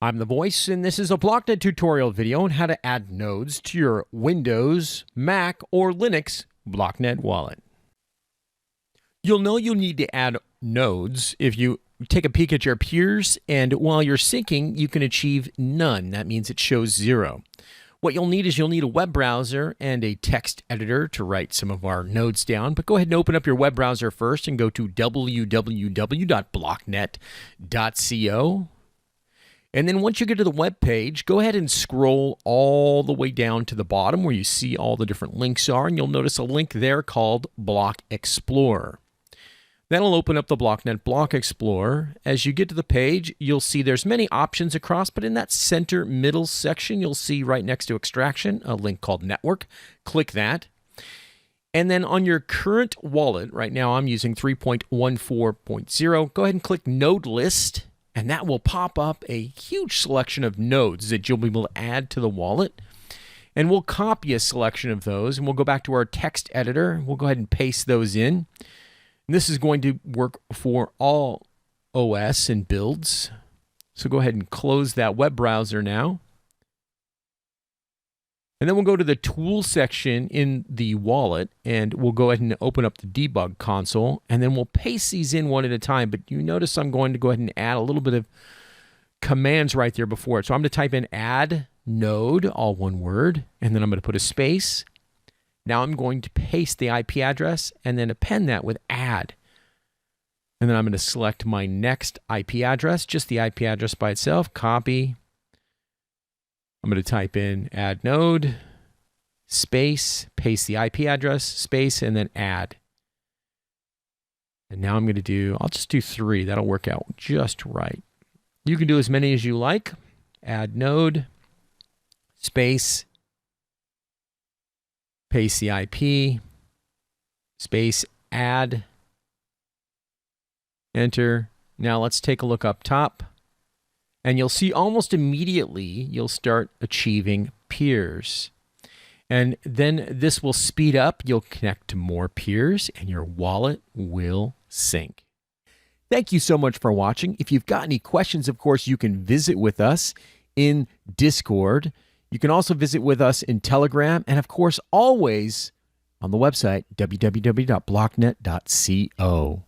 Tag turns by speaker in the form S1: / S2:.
S1: I'm the voice, and this is a Blocknet tutorial video on how to add nodes to your Windows, Mac, or Linux Blocknet wallet. You'll know you'll need to add nodes if you take a peek at your peers, and while you're syncing, you can achieve none. That means it shows 0. What you'll need is a web browser and a text editor to write some of our nodes down. But go ahead and open up your web browser first and go to www.blocknet.co. And then once you get to the web page, go ahead and scroll all the way down to the bottom where you see all the different links are, and you'll notice a link there called Blocknet Explorer. That'll open up the Blocknet Block Explorer. As you get to the page, you'll see there's many options across, but in that center middle section, you'll see right next to extraction a link called Network. Click that. And then on your current wallet, right now I'm using 3.14.0, go ahead and click Node List. And that will pop up a huge selection of nodes that you'll be able to add to the wallet. And we'll copy a selection of those, and we'll go back to our text editor. We'll go ahead and paste those in. And this is going to work for all OS and builds. So go ahead and close that web browser now. And then we'll go to the Tools section in the wallet, and we'll go ahead and open up the Debug Console, and then we'll paste these in one at a time. But you notice I'm going to go ahead and add a little bit of commands right there before it. So I'm going to type in addnode, all one word, and then I'm going to put a space. Now I'm going to paste the IP address and then append that with add. And then I'm going to select my next IP address, just the IP address by itself, copy. I'm going to type in addnode, space, paste the IP address, space, and then add. And now I'm going to I'll just do 3. That'll work out just right. You can do as many as you like. Addnode, space, paste the IP, space, add, enter. Now let's take a look up top. And you'll see almost immediately you'll start achieving peers. And then this will speed up. You'll connect to more peers and your wallet will sync. Thank you so much for watching. If you've got any questions, of course, you can visit with us in Discord. You can also visit with us in Telegram. And of course, always on the website, www.blocknet.co.